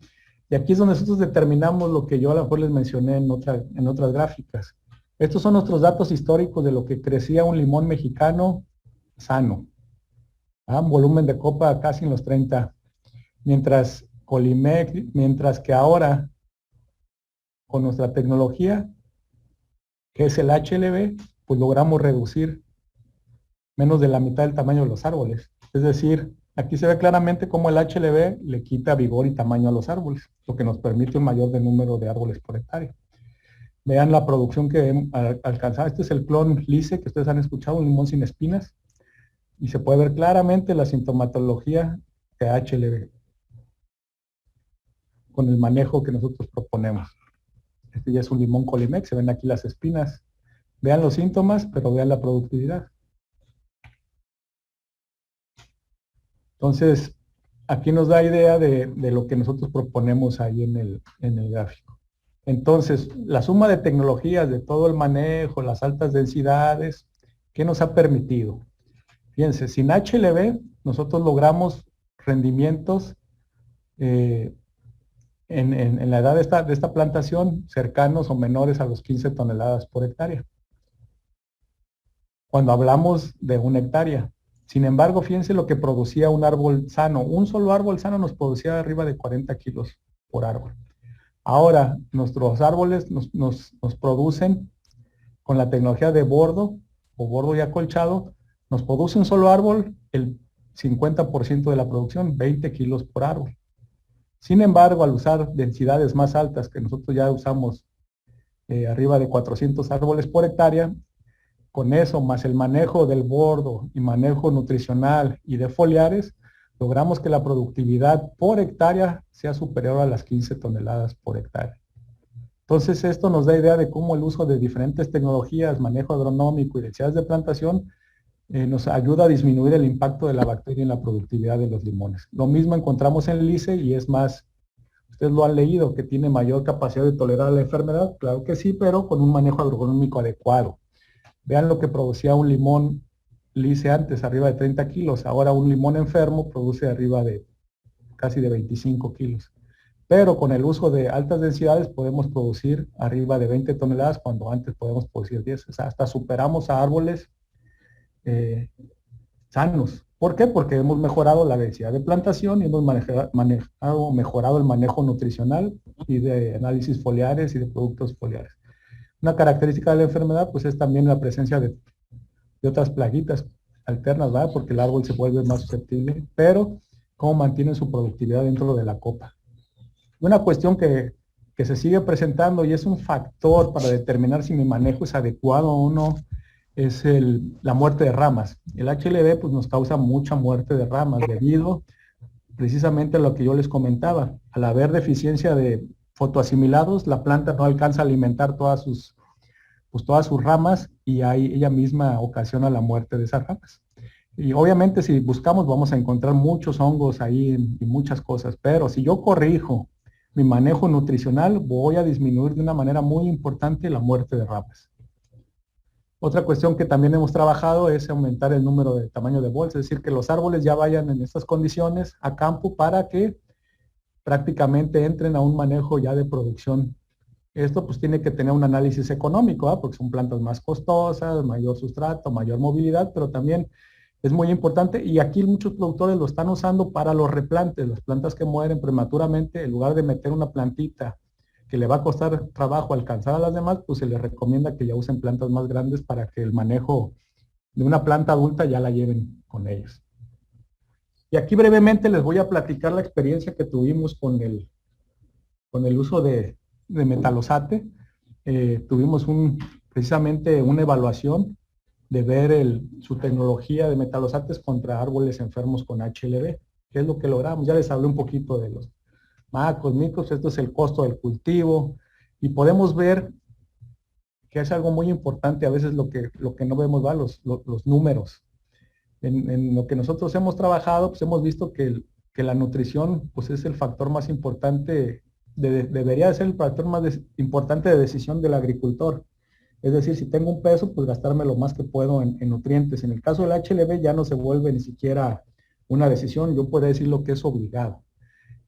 Y aquí es donde nosotros determinamos lo que yo a lo mejor les mencioné en otras gráficas. Estos son nuestros datos históricos de lo que crecía un limón mexicano sano. Un volumen de copa casi en los 30. Mientras que ahora, con nuestra tecnología, que es el HLB, pues logramos reducir menos de la mitad del tamaño de los árboles. Es decir, aquí se ve claramente cómo el HLB le quita vigor y tamaño a los árboles, lo que nos permite un mayor número de árboles por hectárea. Vean la producción que alcanzado. Este es el clon Lice que ustedes han escuchado, un limón sin espinas. Y se puede ver claramente la sintomatología de HLB con el manejo que nosotros proponemos. Este ya es un limón Colimex, se ven aquí las espinas. Vean los síntomas, pero vean la productividad. Entonces, aquí nos da idea de lo que nosotros proponemos ahí en el gráfico. Entonces, la suma de tecnologías, de todo el manejo, las altas densidades, ¿qué nos ha permitido? Fíjense, sin HLB nosotros logramos rendimientos en la edad de esta plantación cercanos o menores a los 15 toneladas por hectárea. Cuando hablamos de una hectárea. Sin embargo, fíjense lo que producía un árbol sano. Un solo árbol sano nos producía arriba de 40 kilos por árbol. Ahora, nuestros árboles nos producen con la tecnología de bordo o bordo y acolchado, nos produce un solo árbol el 50% de la producción, 20 kilos por árbol. Sin embargo, al usar densidades más altas, que nosotros ya usamos arriba de 400 árboles por hectárea, con eso, más el manejo del bordo y manejo nutricional y de foliares, logramos que la productividad por hectárea sea superior a las 15 toneladas por hectárea. Entonces, esto nos da idea de cómo el uso de diferentes tecnologías, manejo agronómico y densidades de plantación nos ayuda a disminuir el impacto de la bacteria en la productividad de los limones. Lo mismo encontramos en el lice y es más, ustedes lo han leído, que tiene mayor capacidad de tolerar la enfermedad, claro que sí, pero con un manejo agronómico adecuado. Vean lo que producía un limón lice antes, arriba de 30 kilos. Ahora un limón enfermo produce arriba de casi de 25 kilos. Pero con el uso de altas densidades podemos producir arriba de 20 toneladas cuando antes podemos producir 10. O sea, hasta superamos a árboles sanos. ¿Por qué? Porque hemos mejorado la densidad de plantación y hemos mejorado el manejo nutricional y de análisis foliares y de productos foliares. Una característica de la enfermedad pues es también la presencia de otras plaguitas alternas, ¿verdad? Porque el árbol se vuelve más susceptible, pero cómo mantienen su productividad dentro de la copa. Una cuestión que se sigue presentando y es un factor para determinar si mi manejo es adecuado o no, es la muerte de ramas. El HLB pues nos causa mucha muerte de ramas debido precisamente a lo que yo les comentaba. Al haber deficiencia de fotoasimilados, la planta no alcanza a alimentar todas sus ramas y ahí ella misma ocasiona la muerte de esas ramas. Y obviamente si buscamos vamos a encontrar muchos hongos ahí y muchas cosas, pero si yo corrijo mi manejo nutricional, voy a disminuir de una manera muy importante la muerte de ramas. Otra cuestión que también hemos trabajado es aumentar el número de tamaño de bolsa, es decir, que los árboles ya vayan en estas condiciones a campo para que prácticamente entren a un manejo ya de producción. Esto pues tiene que tener un análisis económico, ¿eh? Porque son plantas más costosas, mayor sustrato, mayor movilidad, pero también es muy importante y aquí muchos productores lo están usando para los replantes, las plantas que mueren prematuramente, en lugar de meter una plantita que le va a costar trabajo alcanzar a las demás, pues se les recomienda que ya usen plantas más grandes para que el manejo de una planta adulta ya la lleven con ellos. Y aquí brevemente les voy a platicar la experiencia que tuvimos con el uso de metalosate. Tuvimos precisamente una evaluación de ver su tecnología de metalosates contra árboles enfermos con HLB. ¿Qué es lo que logramos? Ya les hablé un poquito de los macros, micros, esto es el costo del cultivo, y podemos ver que es algo muy importante, a veces lo que no vemos, ¿va? Los números. En lo que nosotros hemos trabajado, pues hemos visto que la nutrición pues es el factor más importante, debería de ser el factor más importante de decisión del agricultor. Es decir, si tengo un peso, pues gastarme lo más que puedo en nutrientes. En el caso del HLB ya no se vuelve ni siquiera una decisión, yo puedo decir lo que es obligado.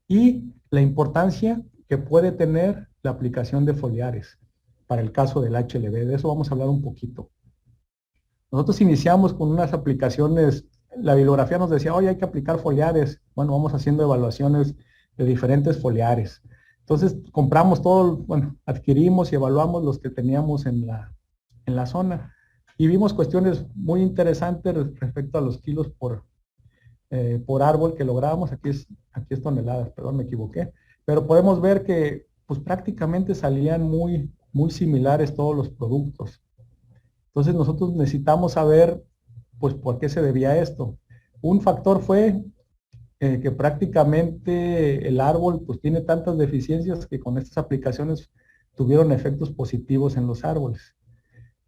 Y la importancia que puede tener la aplicación de foliares para el caso del HLB. De eso vamos a hablar un poquito. Nosotros iniciamos con unas aplicaciones, la bibliografía nos decía, oye, hay que aplicar foliares. Bueno, vamos haciendo evaluaciones de diferentes foliares. Entonces compramos todo, bueno, adquirimos y evaluamos los que teníamos en la zona y vimos cuestiones muy interesantes respecto a los kilos por árbol que lográbamos. Aquí es toneladas, perdón, me equivoqué. Pero podemos ver que pues prácticamente salían muy similares todos los productos. Entonces nosotros necesitamos saber pues por qué se debía esto. Un factor fue que prácticamente el árbol pues tiene tantas deficiencias que con estas aplicaciones tuvieron efectos positivos en los árboles.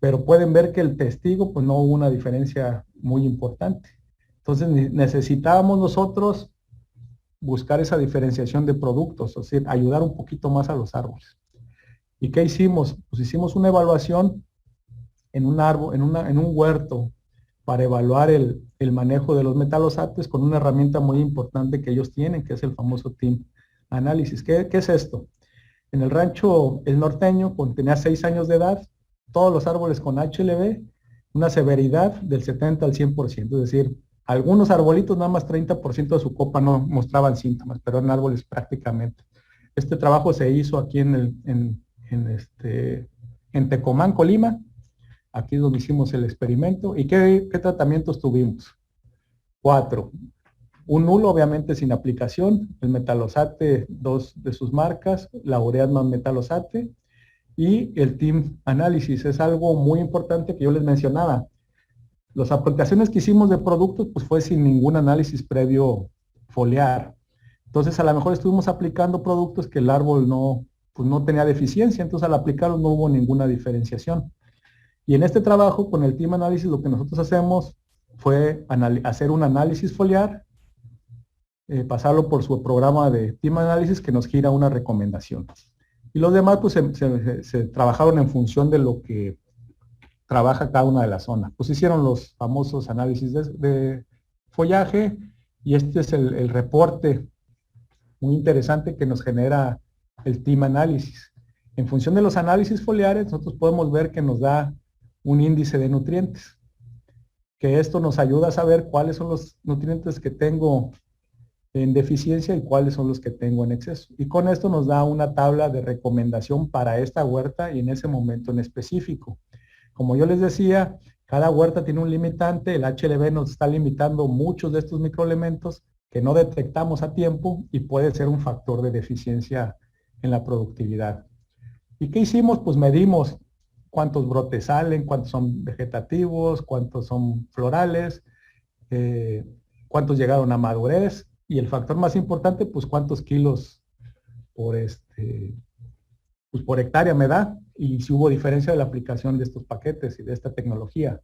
Pero pueden ver que el testigo pues no hubo una diferencia muy importante. Entonces necesitábamos nosotros buscar esa diferenciación de productos, o sea, ayudar un poquito más a los árboles. ¿Y qué hicimos? Pues hicimos una evaluación en un árbol, en un huerto, para evaluar el manejo de los metalosates con una herramienta muy importante que ellos tienen, que es el famoso TIM análisis. ¿Qué es esto? En el rancho El Norteño, cuando tenía 6 años de edad, todos los árboles con HLB, una severidad del 70 al 100%, es decir, algunos arbolitos nada más 30% de su copa no mostraban síntomas, pero en árboles prácticamente. Este trabajo se hizo aquí en Tecomán, Colima. Aquí es donde hicimos el experimento. ¿Y qué tratamientos tuvimos? 4. Un nulo obviamente sin aplicación, el metalosate, dos de sus marcas, la ureasma metalosate, y el team análisis. Es algo muy importante que yo les mencionaba. Las aplicaciones que hicimos de productos pues fue sin ningún análisis previo foliar. Entonces a lo mejor estuvimos aplicando productos que el árbol no, pues no tenía deficiencia, entonces al aplicarlos no hubo ninguna diferenciación. Y en este trabajo con el team análisis lo que nosotros hacemos fue hacer un análisis foliar, pasarlo por su programa de team análisis que nos gira una recomendación. Y los demás pues se trabajaron en función de lo que trabaja cada una de las zonas. Pues hicieron los famosos análisis de follaje y este es el reporte muy interesante que nos genera el team análisis. En función de los análisis foliares, nosotros podemos ver que nos da un índice de nutrientes, que esto nos ayuda a saber cuáles son los nutrientes que tengo en deficiencia y cuáles son los que tengo en exceso. Y con esto nos da una tabla de recomendación para esta huerta y en ese momento en específico. Como yo les decía, cada huerta tiene un limitante, el HLB nos está limitando muchos de estos microelementos que no detectamos a tiempo y puede ser un factor de deficiencia en la productividad. ¿Y qué hicimos? Pues medimos cuántos brotes salen, cuántos son vegetativos, cuántos son florales, cuántos llegaron a madurez y el factor más importante, pues cuántos kilos por, pues por hectárea me da y si hubo diferencia de la aplicación de estos paquetes y de esta tecnología.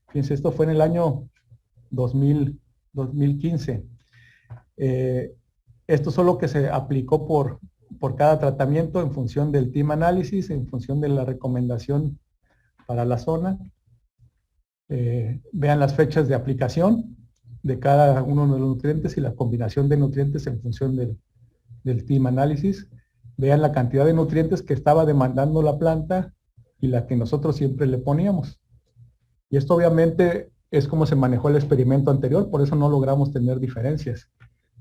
Fíjense, esto fue en el año 2015. Esto solo que se aplicó por cada tratamiento en función del team análisis, en función de la recomendación para la zona. Vean las fechas de aplicación de cada uno de los nutrientes y la combinación de nutrientes en función del team análisis. Vean la cantidad de nutrientes que estaba demandando la planta y la que nosotros siempre le poníamos. Y esto obviamente es como se manejó el experimento anterior, por eso no logramos tener diferencias.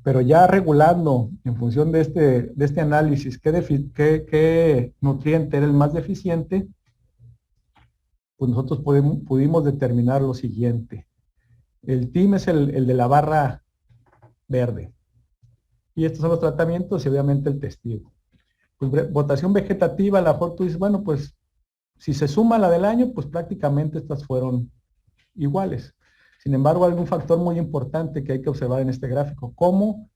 Pero ya regulando en función de este análisis qué nutriente era el más deficiente, pues nosotros pudimos determinar lo siguiente. El team es el de la barra verde. Y estos son los tratamientos y obviamente el testigo. Pues, votación vegetativa, a lo mejor tú dices, bueno, pues si se suma la del año, pues prácticamente estas fueron iguales. Sin embargo, hay un factor muy importante que hay que observar en este gráfico, cómo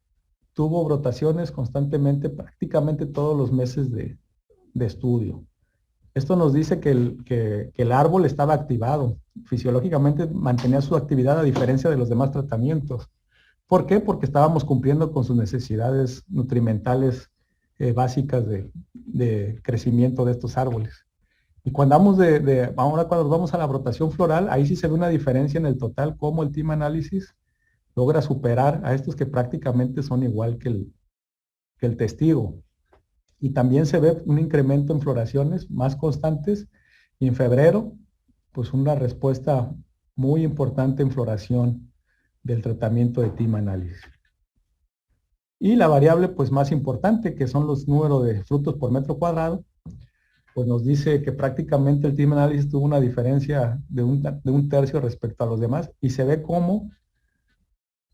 tuvo brotaciones constantemente, prácticamente todos los meses de estudio. Esto nos dice que el árbol estaba activado, fisiológicamente mantenía su actividad a diferencia de los demás tratamientos. ¿Por qué? Porque estábamos cumpliendo con sus necesidades nutrimentales básicas de crecimiento de estos árboles. Y cuando ahora cuando vamos a la brotación floral, ahí sí se ve una diferencia en el total, cómo el team análisis logra superar a estos que prácticamente son igual que el testigo. Y también se ve un incremento en floraciones más constantes y en febrero, pues una respuesta muy importante en floración del tratamiento de team análisis. Y la variable pues más importante, que son los números de frutos por metro cuadrado, pues nos dice que prácticamente el team análisis tuvo una diferencia de un tercio respecto a los demás y se ve cómo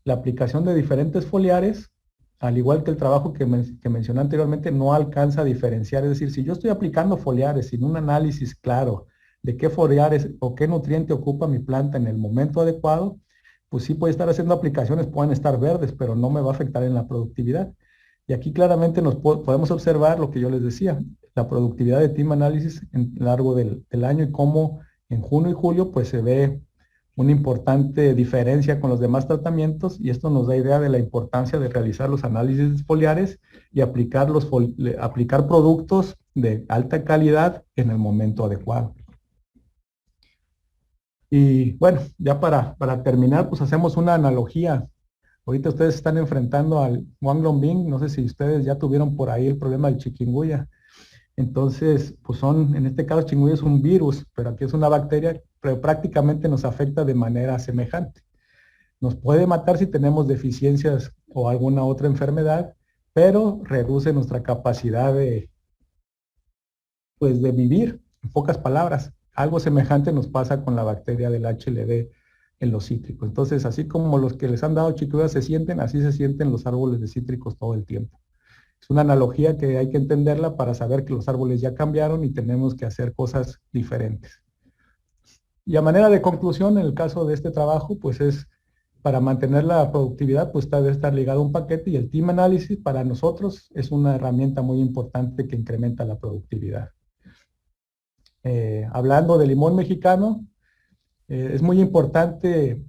la aplicación de diferentes foliares, al igual que el trabajo que mencioné anteriormente, no alcanza a diferenciar. Es decir, si yo estoy aplicando foliares sin un análisis claro de qué foliares o qué nutriente ocupa mi planta en el momento adecuado, pues sí puede estar haciendo aplicaciones, pueden estar verdes, pero no me va a afectar en la productividad. Y aquí claramente podemos observar lo que yo les decía, la productividad de team análisis en largo del año y cómo en junio y julio pues se ve una importante diferencia con los demás tratamientos y esto nos da idea de la importancia de realizar los análisis foliares y aplicar productos de alta calidad en el momento adecuado. Y bueno, ya para terminar, pues hacemos una analogía. Ahorita ustedes están enfrentando al Guanglongbing, no sé si ustedes ya tuvieron por ahí el problema del chikungunya. Entonces, pues en este caso chikungunya es un virus, pero aquí es una bacteria, pero prácticamente nos afecta de manera semejante. Nos puede matar si tenemos deficiencias o alguna otra enfermedad, pero reduce nuestra capacidad pues de vivir, en pocas palabras. Algo semejante nos pasa con la bacteria del HLD en los cítricos. Entonces, así como los que les han dado chicludas se sienten, así se sienten los árboles de cítricos todo el tiempo. Es una analogía que hay que entenderla para saber que los árboles ya cambiaron y tenemos que hacer cosas diferentes. Y a manera de conclusión, en el caso de este trabajo, pues es para mantener la productividad, pues debe estar ligado a un paquete, y el Team Analysis para nosotros es una herramienta muy importante que incrementa la productividad. Hablando de limón mexicano, es muy importante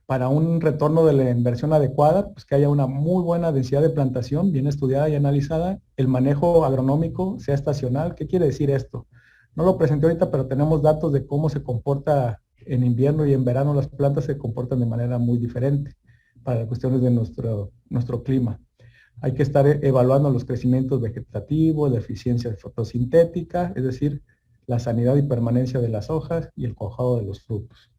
para un retorno de la inversión adecuada, pues que haya una muy buena densidad de plantación, bien estudiada y analizada, el manejo agronómico sea estacional. ¿Qué quiere decir esto? No lo presenté ahorita, pero tenemos datos de cómo se comporta en invierno y en verano. Las plantas se comportan de manera muy diferente para cuestiones de nuestro clima. Hay que estar evaluando los crecimientos vegetativos, la eficiencia fotosintética, es decir, la sanidad y permanencia de las hojas y el cuajado de los frutos.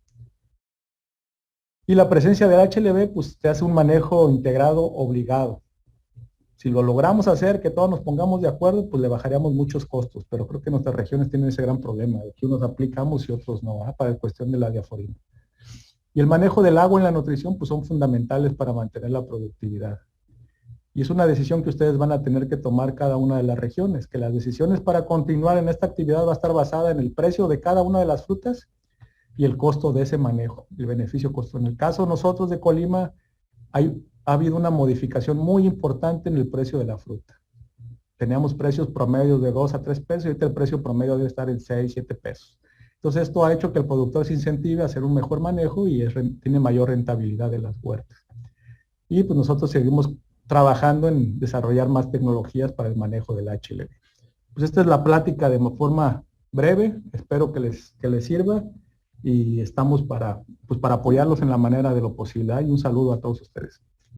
Y la presencia del HLB, pues te hace un manejo integrado obligado. Si lo logramos hacer, que todos nos pongamos de acuerdo, pues le bajaríamos muchos costos, pero creo que nuestras regiones tienen ese gran problema, de que unos aplicamos y otros no, para la cuestión de la diaforina. Y el manejo del agua en la nutrición, pues son fundamentales para mantener la productividad. Y es una decisión que ustedes van a tener que tomar cada una de las regiones, que las decisiones para continuar en esta actividad va a estar basada en el precio de cada una de las frutas y el costo de ese manejo, el beneficio-costo. En el caso nosotros de Colima, ha habido una modificación muy importante en el precio de la fruta. Teníamos precios promedios de 2 a 3 pesos y ahorita el precio promedio debe estar en 6, 7 pesos. Entonces esto ha hecho que el productor se incentive a hacer un mejor manejo y tiene mayor rentabilidad de las huertas. Y pues nosotros seguimos trabajando en desarrollar más tecnologías para el manejo del HLB. Pues esta es la plática de forma breve, espero que les sirva y estamos para apoyarlos en la manera de lo posible. Y un saludo a todos ustedes.